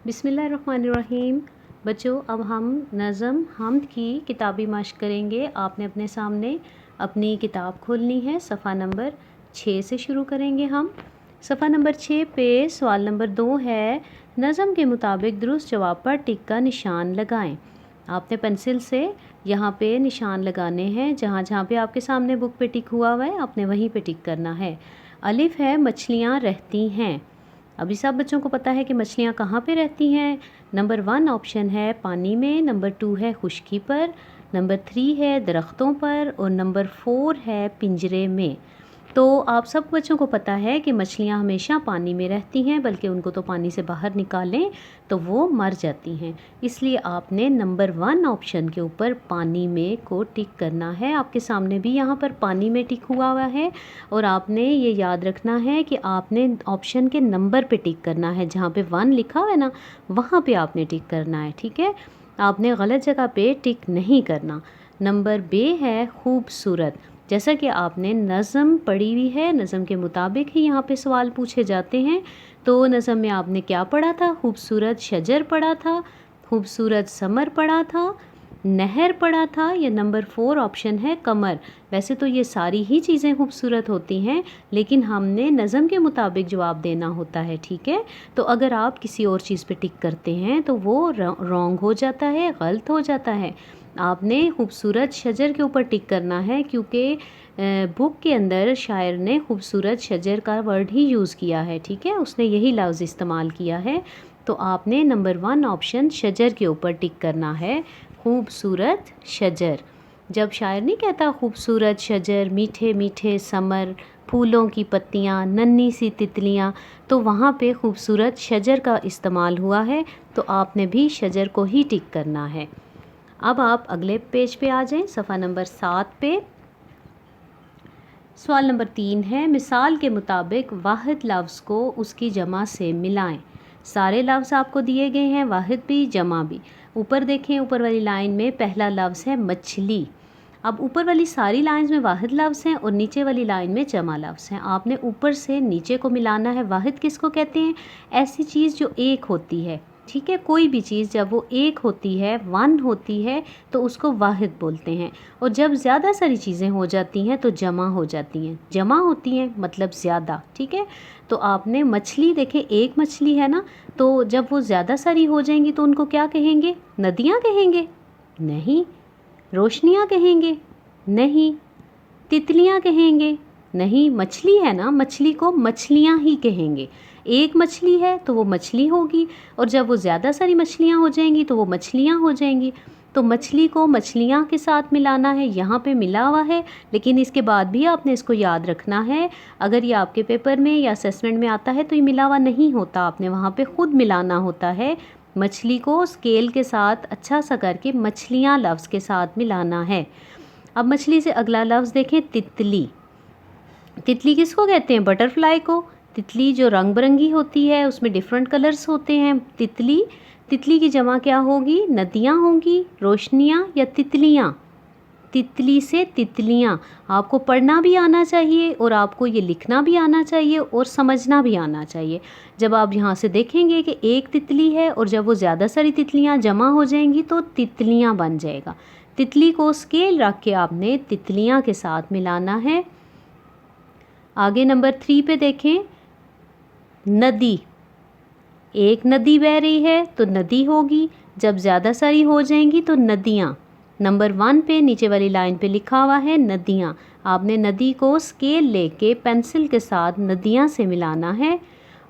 बिस्मिल्लाहिर्रहमानिर्रहीम। बच्चों, अब हम नज़म हम्द की किताबी मश्क करेंगे। आपने अपने सामने अपनी किताब खोलनी है। सफ़ा नंबर 6 से शुरू करेंगे हम। सफ़ा नंबर 6 पे सवाल नंबर 2 है, नज़म के मुताबिक दुरुस्त जवाब पर टिक का निशान लगाएं। आपने पेंसिल से यहाँ पे निशान लगाने हैं। जहाँ जहाँ पे आपके सामने बुक पे टिक हुआ हुआ है, आपने वहीं पे टिक करना है। अलिफ है, मछलियाँ रहती हैं। अभी सब बच्चों को पता है कि मछलियाँ कहाँ पे रहती हैं। नंबर 1 ऑप्शन है पानी में, नंबर 2 है खुश्की पर, नंबर 3 है दरख्तों पर और नंबर 4 है पिंजरे में। तो आप सब बच्चों को पता है कि मछलियाँ हमेशा पानी में रहती हैं, बल्कि उनको तो पानी से बाहर निकालें तो वो मर जाती हैं। इसलिए आपने नंबर 1 ऑप्शन के ऊपर पानी में को टिक करना है। आपके सामने भी यहाँ पर पानी में टिक हुआ है और आपने ये याद रखना है कि आपने ऑप्शन के नंबर पे टिक करना है। जहाँ पे 1 लिखा हुआ है ना, वहाँ पे आपने टिक करना है, ठीक है। आपने गलत जगह पे टिक नहीं करना। नंबर बे है खूबसूरत। जैसा कि आपने नज़म पढ़ी हुई है, नज़म के मुताबिक ही यहाँ पे सवाल पूछे जाते हैं। तो नज़म में आपने क्या पढ़ा था? खूबसूरत शजर पढ़ा था, खूबसूरत समर पढ़ा था, नहर पढ़ा था, या नंबर 4 ऑप्शन है कमर। वैसे तो ये सारी ही चीज़ें खूबसूरत होती हैं, लेकिन हमने नज़म के मुताबिक जवाब देना होता है, ठीक है। तो अगर आप किसी और चीज़ पे टिक करते हैं तो वो रॉन्ग हो जाता है, गलत हो जाता है। आपने खूबसूरत शजर के ऊपर टिक करना है, क्योंकि बुक के अंदर शायर ने खूबसूरत शजर का वर्ड ही यूज़ किया है, ठीक है। उसने यही लफ्ज़ इस्तेमाल किया है। तो आपने नंबर 1 ऑप्शन शजर के ऊपर टिक करना है, खूबसूरत शजर। जब शायर नहीं कहता खूबसूरत शजर, मीठे मीठे समर, फूलों की पत्तियाँ, नन्ही सी तितलियाँ, तो वहाँ पे खूबसूरत शजर का इस्तेमाल हुआ है। तो आपने भी शजर को ही टिक करना है। अब आप अगले पेज पे आ जाएं, सफ़ा नंबर 7 पे। सवाल नंबर 3 है, मिसाल के मुताबिक वाहिद लफ्ज़ को उसकी जमा से मिलाएं। सारे लफ्ज़ आपको दिए गए हैं, वाहिद भी जमा भी। ऊपर देखें, ऊपर वाली लाइन में पहला लफ्ज़ है मछली। अब ऊपर वाली सारी लाइंस में वाहिद लफ्ज़ हैं और नीचे वाली लाइन में जमा लफ्ज़ हैं। आपने ऊपर से नीचे को मिलाना है। वाहिद किसको कहते हैं? ऐसी चीज़ जो एक होती है, ठीक है। कोई भी चीज़ जब वो एक होती है, 1 होती है, तो उसको वाहिद बोलते हैं। और जब ज़्यादा सारी चीज़ें हो जाती हैं तो जमा हो जाती हैं। जमा होती हैं मतलब ज़्यादा, ठीक है। तो आपने मछली देखें, एक मछली है ना, तो जब वो ज़्यादा सारी हो जाएंगी तो उनको क्या कहेंगे? नदियाँ कहेंगे? नहीं। रोशनियाँ कहेंगे? नहीं। तितलियाँ कहेंगे? नहीं। मछली है ना, मछली को मछलियाँ ही कहेंगे। एक मछली है तो वो मछली होगी, और जब वो ज़्यादा सारी मछलियाँ हो जाएंगी तो वो मछलियाँ हो जाएंगी। तो मछली को मछलियाँ के साथ मिलाना है, यहाँ पे मिला हुआ है, लेकिन इसके बाद भी आपने इसको याद रखना है। अगर ये आपके पेपर में या असेसमेंट में आता है तो ये मिला हुआ नहीं होता, आपने वहाँ पे खुद मिलाना होता है। मछली को स्केल के साथ अच्छा सा करके मछलियाँ लफ्ज़ के साथ मिलाना है। अब मछली से अगला लफ्ज़ देखें, तितली। तितली किसको कहते हैं? बटरफ्लाई को। तितली जो रंग बिरंगी होती है, उसमें डिफरेंट कलर्स होते हैं। तितली, तितली की जमा क्या होगी? नदियाँ होंगी, रोशनियाँ या तितलियाँ? तितली से तितलियाँ। आपको पढ़ना भी आना चाहिए और आपको ये लिखना भी आना चाहिए और समझना भी आना चाहिए। जब आप यहाँ से देखेंगे कि एक तितली है और जब वो ज़्यादा सारी तितलियाँ जमा हो जाएंगी तो तितलियाँ बन जाएगा। तितली को स्केल रख के आपने तितलियाँ के साथ मिलाना है। आगे नंबर 3 पे देखें, नदी। एक नदी बह रही है तो नदी होगी, जब ज़्यादा सारी हो जाएंगी तो नदियाँ। नंबर 1 पे नीचे वाली लाइन पे लिखा हुआ है नदियाँ। आपने नदी को स्केल लेके पेंसिल के साथ नदियाँ से मिलाना है।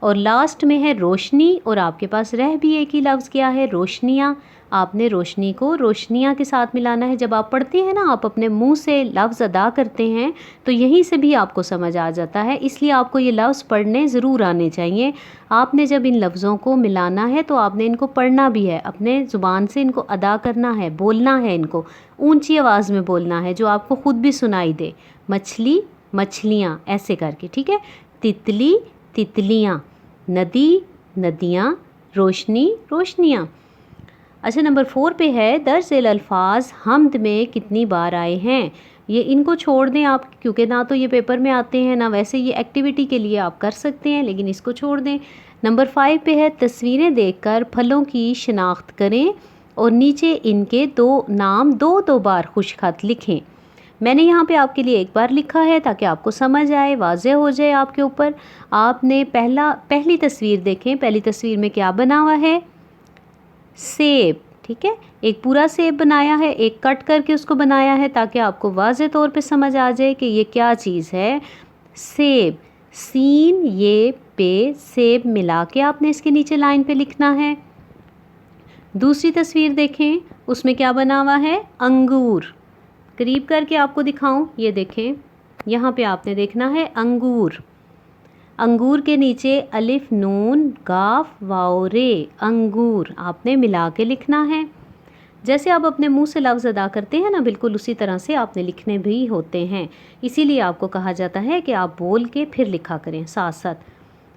और लास्ट में है रोशनी, और आपके पास रह भी एक ही लफ्ज़ क्या है? रोशनियाँ। आपने रोशनी को रोशनियाँ के साथ मिलाना है। जब आप पढ़ते हैं ना, आप अपने मुंह से लफ्ज़ अदा करते हैं तो यहीं से भी आपको समझ आ जाता है, इसलिए आपको ये लफ्ज़ पढ़ने ज़रूर आने चाहिए। आपने जब इन लफ्ज़ों को मिलाना है तो आपने इनको पढ़ना भी है, अपने ज़ुबान से इनको अदा करना है, बोलना है, इनको ऊंची आवाज़ में बोलना है जो आपको ख़ुद भी सुनाई दे। मछली, मछलियाँ, ऐसे करके, ठीक है। तितली, तितलियाँ, नदी, नदियाँ, रोशनी, रोशनियाँ। अच्छा, नंबर 4 पे है, दर्ज अल्फाज हम्द में कितनी बार आए हैं? ये इनको छोड़ दें आप, क्योंकि ना तो ये पेपर में आते हैं ना वैसे ये एक्टिविटी के लिए आप कर सकते हैं, लेकिन इसको छोड़ दें। नंबर 5 पे है तस्वीरें देखकर फलों की शिनाख्त करें और नीचे इनके दो नाम दो बार खुशखत लिखें। मैंने यहाँ पे आपके लिए एक बार लिखा है ताकि आपको समझ आए, वाज़ेह हो जाए आपके ऊपर। आपने पहली तस्वीर देखें, पहली तस्वीर में क्या बना हुआ है? सेब, ठीक है। एक पूरा सेब बनाया है, एक कट करके उसको बनाया है ताकि आपको वाज़ेह तौर पे समझ आ जाए कि ये क्या चीज़ है। सेब, सीन ये पे सेब मिला के आपने इसके नीचे लाइन पे लिखना है। दूसरी तस्वीर देखें, उसमें क्या बना हुआ है? अंगूर। करीब करके आपको दिखाऊं, ये देखें, यहाँ पे आपने देखना है अंगूर। अंगूर के नीचे अलिफ नून गाफ वाओ रे, अंगूर आपने मिला के लिखना है। जैसे आप अपने मुंह से लफ्ज़ अदा करते हैं ना, बिल्कुल उसी तरह से आपने लिखने भी होते हैं। इसीलिए आपको कहा जाता है कि आप बोल के फिर लिखा करें साथ साथ।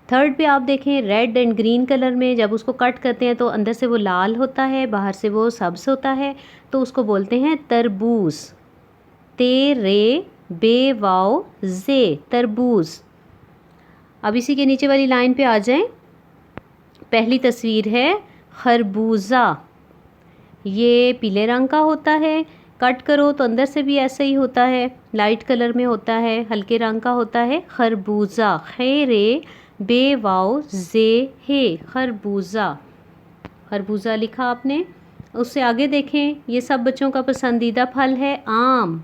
थर्ड पे आप देखें, रेड एंड ग्रीन कलर में जब उसको कट करते हैं तो अंदर से वो लाल होता है, बाहर से वो सब्ज़ होता है, तो उसको बोलते हैं तरबूज। ते रे बे वाओ जे, तरबूज। अब इसी के नीचे वाली लाइन पे आ जाएं। पहली तस्वीर है खरबूजा, ये पीले रंग का होता है, कट करो तो अंदर से भी ऐसा ही होता है, लाइट कलर में होता है, हल्के रंग का होता है। खरबूजा, खैरे बे वाओ जे हे, खरबूजा। खरबूजा लिखा आपने। उससे आगे देखें, ये सब बच्चों का पसंदीदा फल है आम।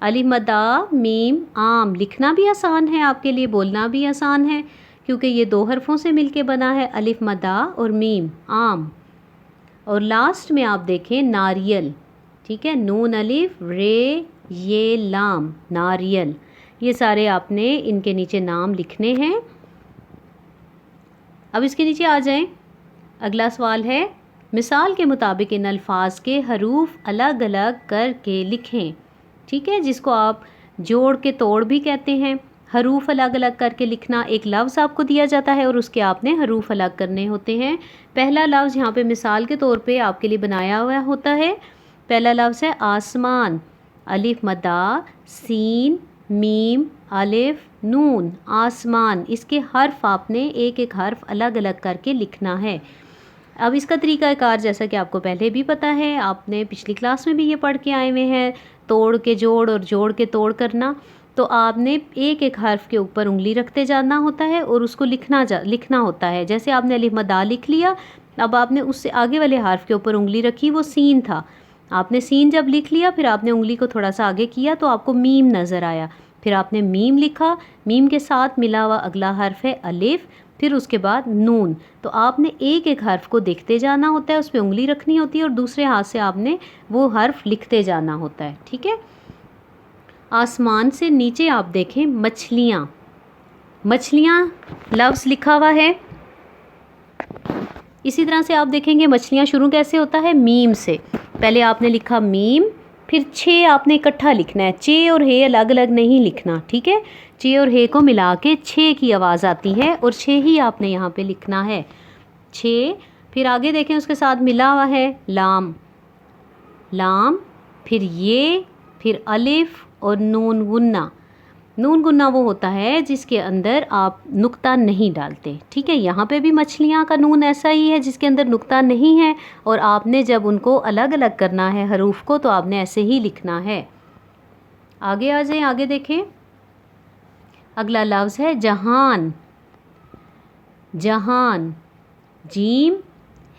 अलिफ मदा मीम आम, लिखना भी आसान है आपके लिए, बोलना भी आसान है क्योंकि ये दो हरफों से मिलके बना है, अलिफ मदा और मीम, आम। और लास्ट में आप देखें नारियल, ठीक है, नून अलिफ रे ये लाम, नारियल। ये सारे आपने इनके नीचे नाम लिखने हैं। अब इसके नीचे आ जाएं। अगला सवाल है, मिसाल के मुताबिक इन अल्फाज के हरूफ अलग अलग करके लिखें, ठीक है, जिसको आप जोड़ के तोड़ भी कहते हैं। हरूफ अलग अलग करके लिखना, एक लफ्ज़ आपको दिया जाता है और उसके आपने हरूफ अलग करने होते हैं। पहला लफ्ज़ यहाँ पे मिसाल के तौर पे आपके लिए बनाया हुआ होता है। पहला लफ्ज़ है आसमान, अलिफ मदा सीन मीम अलिफ नून, आसमान। इसके हर्फ आपने एक एक हर्फ अलग अलग करके लिखना है। अब इसका तरीक़ाकार जैसा कि आपको पहले भी पता है, आपने पिछली क्लास में भी ये पढ़ के आए हुए हैं, तोड़ के जोड़ और जोड़ के तोड़ करना। तो आपने एक एक हर्फ के ऊपर उंगली रखते जाना होता है और उसको लिखना होता है। जैसे आपने अलिफ मदा लिख लिया, अब आपने उससे आगे वाले हर्फ के ऊपर उंगली रखी, वो सीन था। आपने सीन जब लिख लिया, फिर आपने उंगली को थोड़ा सा आगे किया तो आपको मीम नज़र आया, फिर आपने मीम लिखा, मीम के साथ मिला हुआ अगला हर्फ है अलिफ, फिर उसके बाद नून। तो आपने एक एक हर्फ को देखते जाना होता है, उस पर उंगली रखनी होती है और दूसरे हाथ से आपने वो हर्फ लिखते जाना होता है, ठीक है। आसमान से नीचे आप देखें मछलियाँ, मछलियाँ लफ्ज़ लिखा हुआ है। इसी तरह से आप देखेंगे मछलियाँ शुरू कैसे होता है? मीम से। पहले आपने लिखा मीम, फिर छे आपने इकट्ठा लिखना है, चे और हे अलग अलग नहीं लिखना, ठीक है। चे और हे को मिला के छे की आवाज़ आती है और छे ही आपने यहाँ पे लिखना है, छे। फिर आगे देखें, उसके साथ मिला हुआ है लाम, लाम, फिर ये, फिर अलिफ और नून गुन्ना। नून गुन्ना वो होता है जिसके अंदर आप नुक्ता नहीं डालते, ठीक है। यहाँ पे भी मछलियाँ का नून ऐसा ही है जिसके अंदर नुक्ता नहीं है, और आपने जब उनको अलग अलग करना है हरूफ को, तो आपने ऐसे ही लिखना है। आगे आ जाएं, आगे देखें। अगला लफ्ज़ है जहान, जहान, जीम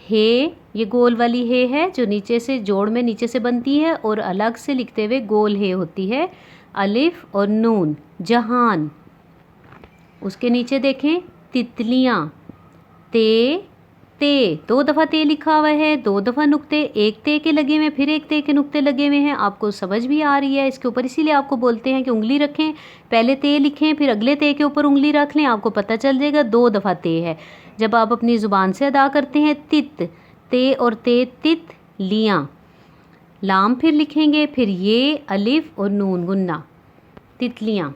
हे, ये गोल वाली हे है जो नीचे से जोड़ में नीचे से बनती है और अलग से लिखते हुए गोल हे होती है, अलिफ और नून, जहान। उसके नीचे देखें तितलियाँ, ते, ते, दो दफ़ा ते लिखा हुआ है, दो दफ़ा नुक्ते, एक ते के लगे हुए, फिर एक ते के नुक्ते लगे हुए हैं। आपको समझ भी आ रही है इसके ऊपर, इसीलिए आपको बोलते हैं कि उंगली रखें, पहले ते लिखें फिर अगले ते के ऊपर उंगली रख लें, आपको पता चल जाएगा दो दफ़ा ते है। जब आप अपनी ज़ुबान से अदा करते हैं तित, ते और ते, तित लियाँ, लाम फिर लिखेंगे, फिर ये अलिफ और नून गुन्ना, तितलियाँ।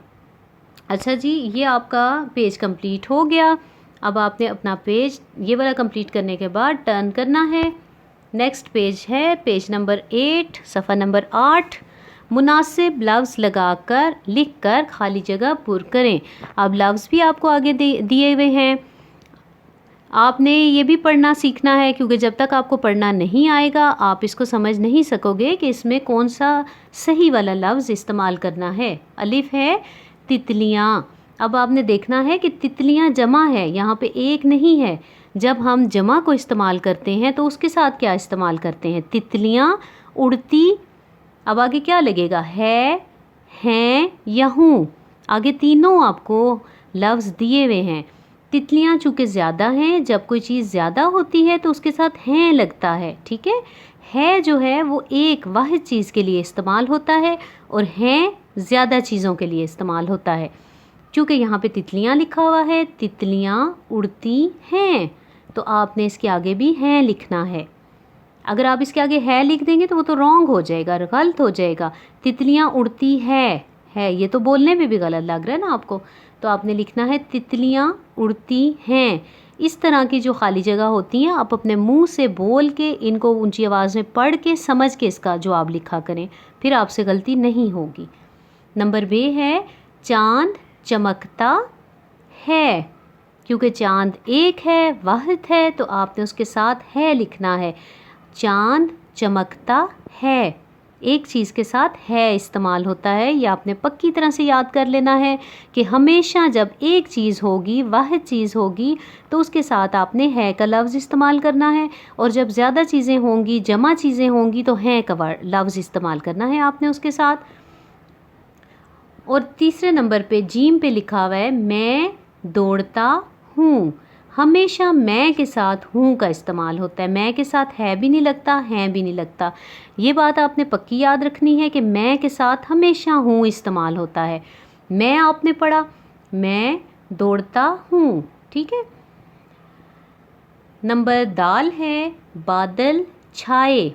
अच्छा जी, ये आपका पेज कंप्लीट हो गया। अब आपने अपना पेज ये वाला कंप्लीट करने के बाद टर्न करना है। नेक्स्ट पेज है पेज नंबर 8, सफ़ा नंबर 8। मुनासिब लफ्ज़ लगाकर लिखकर खाली जगह पुर करें। अब लफ्ज़ भी आपको आगे दिए हुए हैं। आपने ये भी पढ़ना सीखना है, क्योंकि जब तक आपको पढ़ना नहीं आएगा आप इसको समझ नहीं सकोगे कि इसमें कौन सा सही वाला लफ्ज़ इस्तेमाल करना है। अलिफ है तितलियाँ। अब आपने देखना है कि तितलियाँ जमा है, यहाँ पे एक नहीं है। जब हम जमा को इस्तेमाल करते हैं तो उसके साथ क्या इस्तेमाल करते हैं? तितलियाँ उड़ती। अब आगे क्या लगेगा? है, हैं या हूँ। आगे तीनों आपको लफ्ज़ दिए हुए हैं। तितलियाँ चूँकि ज़्यादा हैं, जब कोई चीज़ ज़्यादा होती है तो उसके साथ हैं लगता है, ठीक है जो है वो एक वाहिद चीज़ के लिए इस्तेमाल होता है और हैं ज़्यादा चीज़ों के लिए इस्तेमाल होता है। चूँकि यहाँ पे तितलियाँ लिखा हुआ है, तितलियाँ उड़ती हैं, तो आपने इसके आगे भी हैं लिखना है। अगर आप इसके आगे है लिख देंगे तो वो तो रॉन्ग हो जाएगा, गलत हो जाएगा। तितलियाँ उड़ती है ये तो बोलने में भी गलत लग रहा है ना आपको, तो आपने लिखना है तितलियाँ उड़ती हैं। इस तरह की जो खाली जगह होती हैं आप अपने मुंह से बोल के इनको ऊंची आवाज़ में पढ़ के समझ के इसका जवाब लिखा करें, फिर आपसे गलती नहीं होगी। नंबर बे है चांद चमकता है। क्योंकि चांद एक है, वाहिद है, तो आपने उसके साथ है लिखना है। चांद चमकता है, एक चीज़ के साथ है इस्तेमाल होता है। ये आपने पक्की तरह से याद कर लेना है कि हमेशा जब एक चीज़ होगी, वाहिद चीज़ होगी, तो उसके साथ आपने है का लफ्ज़ इस्तेमाल करना है, और जब ज़्यादा चीज़ें होंगी, जमा चीज़ें होंगी, तो है का लफ्ज़ इस्तेमाल करना है आपने उसके साथ। और तीसरे नंबर पे जीम पे लिखा हुआ है मैं दौड़ता हूँ। हमेशा मैं के साथ हूँ का इस्तेमाल होता है, मैं के साथ है भी नहीं लगता, हैं भी नहीं लगता। ये बात आपने पक्की याद रखनी है कि मैं के साथ हमेशा हूँ इस्तेमाल होता है। मैं आपने पढ़ा, मैं दौड़ता हूँ, ठीक है। नंबर दाल है बादल छाए।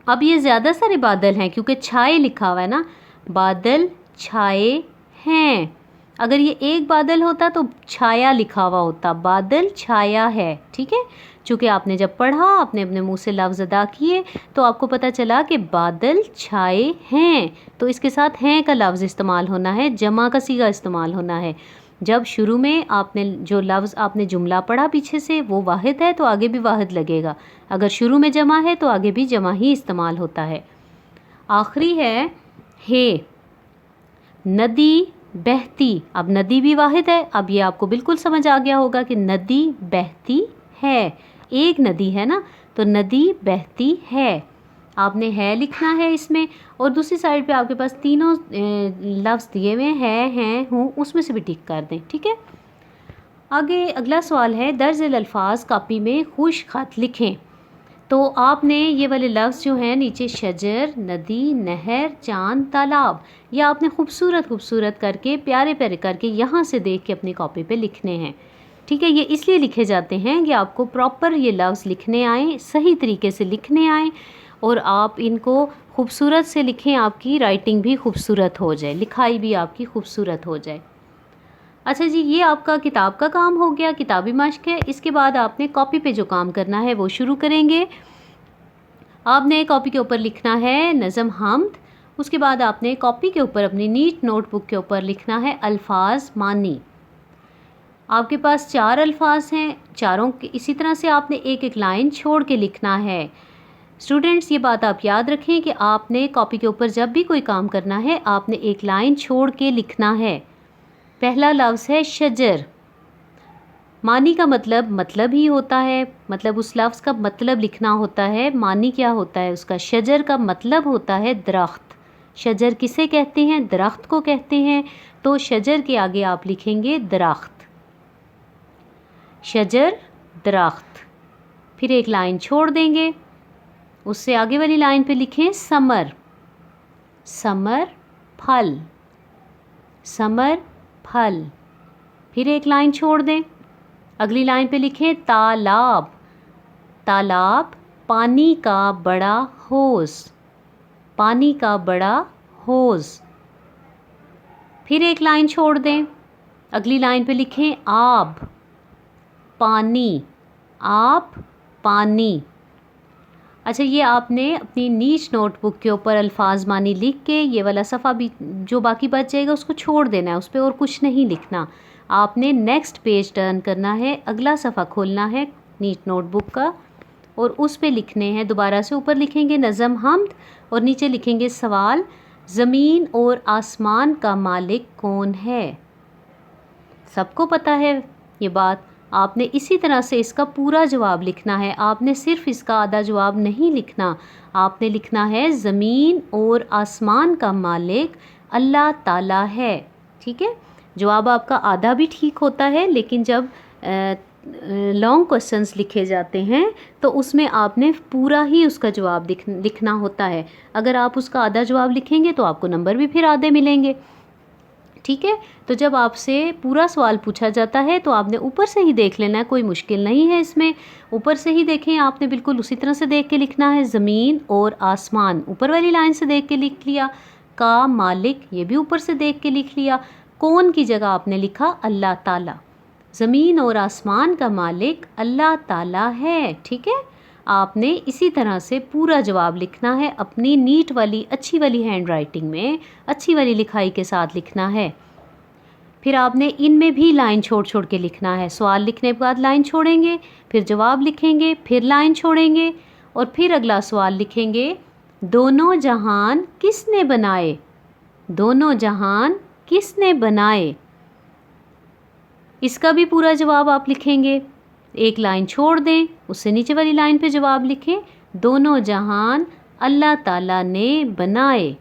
अब ये ज़्यादा सारे बादल हैं क्योंकि छाए लिखा हुआ है ना, बादल छाए हैं। अगर ये एक बादल होता तो छाया लिखा हुआ होता, बादल छाया है, ठीक है। चूँकि आपने जब पढ़ा, आपने अपने मुंह से लफ्ज़ अदा किए, तो आपको पता चला कि बादल छाए हैं, तो इसके साथ हैं का लफ्ज़ इस्तेमाल होना है, जमा का सीगा इस्तेमाल होना है। जब शुरू में आपने जो लफ्ज़ आपने जुमला पढ़ा पीछे से वो वाहिद है तो आगे भी वाहिद लगेगा, अगर शुरू में जमा है तो आगे भी जमा ही इस्तेमाल होता है। आखिरी है हे, नदी बहती। अब नदी भी वाहिद है, अब ये आपको बिल्कुल समझ आ गया होगा कि नदी बहती है, एक नदी है ना, तो नदी बहती है। आपने है लिखना है इसमें, और दूसरी साइड पे आपके पास तीनों लफ्ज़ दिए हुए हैं, हूँ, उसमें से भी टिक कर दें, ठीक है। आगे अगला सवाल है दर्ज अल्फाज कापी में खुश खत लिखें। तो आपने ये वाले लफ्ज़ जो हैं नीचे शजर, नदी, नहर, चांद, तालाब, ये आपने खूबसूरत करके प्यारे प्यारे करके यहाँ से देख के अपनी कॉपी पे लिखने हैं, ठीक है। ये इसलिए लिखे जाते हैं कि आपको प्रॉपर ये लफ्ज़ लिखने आए, सही तरीके से लिखने आए, और आप इनको खूबसूरत से लिखें, आपकी राइटिंग भी खूबसूरत हो जाए, लिखाई भी आपकी खूबसूरत हो जाए। अच्छा जी, ये आपका किताब का काम हो गया, किताबी मश्क है। इसके बाद आपने कॉपी पे जो काम करना है वो शुरू करेंगे। आपने कॉपी के ऊपर लिखना है नज़म हमद, उसके बाद आपने कॉपी के ऊपर अपनी नीट नोटबुक के ऊपर लिखना है अल्फाज मानी। आपके पास 4 अल्फाज हैं, चारों इसी तरह से आपने एक एक लाइन छोड़ के लिखना है। स्टूडेंट्स, ये बात आप याद रखें कि आपने कॉपी के ऊपर जब भी कोई काम करना है आपने एक लाइन छोड़ के लिखना है। पहला लफ्ज़ है शजर। मानी का मतलब ही होता है, मतलब उस लफ्ज़ का मतलब लिखना होता है। मानी क्या होता है उसका? शजर का मतलब होता है दरख्त। शजर किसे कहते हैं? दरख्त को कहते हैं। तो शजर के आगे आप लिखेंगे दरख्त, शजर दरख्त, फिर एक लाइन छोड़ देंगे, उससे आगे वाली लाइन पे लिखें समर, समर फल, समर फल, फिर एक लाइन छोड़ दें, अगली लाइन पे लिखें तालाब, तालाब पानी का बड़ा होज़, पानी का बड़ा होज़, फिर एक लाइन छोड़ दें, अगली लाइन पे लिखें आब, पानी, आप पानी। अच्छा, ये आपने अपनी नीच नोटबुक के ऊपर अल्फाज मानी लिख के ये वाला सफ़ा भी जो बाकी बच जाएगा उसको छोड़ देना है, उस पर और कुछ नहीं लिखना। आपने नेक्स्ट पेज टर्न करना है, अगला सफ़ा खोलना है नीट नोटबुक का और उस पे लिखने हैं, दोबारा से ऊपर लिखेंगे नज़म हम्द और नीचे लिखेंगे सवाल, ज़मीन और आसमान का मालिक कौन है। सबको पता है ये बात। आपने इसी तरह से इसका पूरा जवाब लिखना है, आपने सिर्फ इसका आधा जवाब नहीं लिखना, आपने लिखना है ज़मीन और आसमान का मालिक अल्लाह ताला है। ठीक है, जवाब आपका आधा भी ठीक होता है, लेकिन जब लॉन्ग क्वेश्चंस लिखे जाते हैं तो उसमें आपने पूरा ही उसका जवाब लिखना होता है। अगर आप उसका आधा जवाब लिखेंगे तो आपको नंबर भी फिर आधे मिलेंगे। ठीक है, तो जब आपसे पूरा सवाल पूछा जाता है तो आपने ऊपर से ही देख लेना है, कोई मुश्किल नहीं है इसमें। ऊपर से ही देखें, आपने बिल्कुल उसी तरह से देख के लिखना है। ज़मीन और आसमान ऊपर वाली लाइन से देख के लिख लिया, का मालिक ये भी ऊपर से देख के लिख लिया, कौन की जगह आपने लिखा अल्लाह ताला। ज़मीन और आसमान का मालिक अल्लाह ताला है। ठीक है, आपने इसी तरह से पूरा जवाब लिखना है अपनी नीट वाली अच्छी वाली हैंड राइटिंग में, अच्छी वाली लिखाई के साथ लिखना है। फिर आपने इनमें भी लाइन छोड़ छोड़ के लिखना है। सवाल लिखने के बाद लाइन छोड़ेंगे, फिर जवाब लिखेंगे, फिर लाइन छोड़ेंगे और फिर अगला सवाल लिखेंगे, दोनों जहान किसने बनाए, दोनों जहान किसने बनाए। इसका भी पूरा जवाब आप लिखेंगे, एक लाइन छोड़ दें, उससे नीचे वाली लाइन पे जवाब लिखें, दोनों जहान अल्लाह ताला ने बनाए,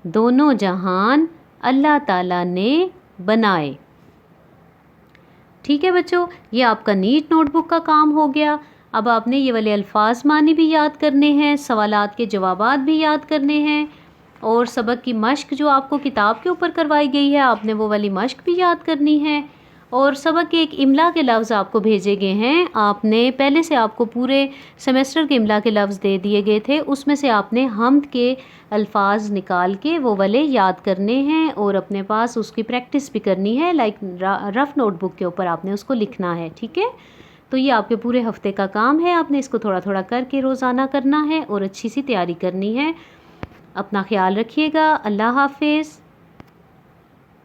दोनों जहान अल्लाह ताला ने बनाए। ठीक है बच्चों, ये आपका नीट नोटबुक का काम हो गया। अब आपने ये वाले अल्फाज मानी भी याद करने हैं, सवालात के जवाबात भी याद करने हैं और सबक की मश्क जो आपको किताब के ऊपर करवाई गई है आपने वो वाली मश्क भी याद करनी है। और सबक के एक इमला के लफ्ज़ आपको भेजे गए हैं, आपने पहले से आपको पूरे सेमेस्टर के इमला के लफ्ज़ दे दिए गए थे, उसमें से आपने हम्द के अल्फाज निकाल के वो वाले याद करने हैं और अपने पास उसकी प्रैक्टिस भी करनी है। लाइक रफ़ नोटबुक के ऊपर आपने उसको लिखना है। ठीक है, तो ये आपके पूरे हफ्ते का काम है, आपने इसको थोड़ा थोड़ा करके रोज़ाना करना है और अच्छी सी तैयारी करनी है। अपना ख्याल रखिएगा। अल्लाह हाफिज़।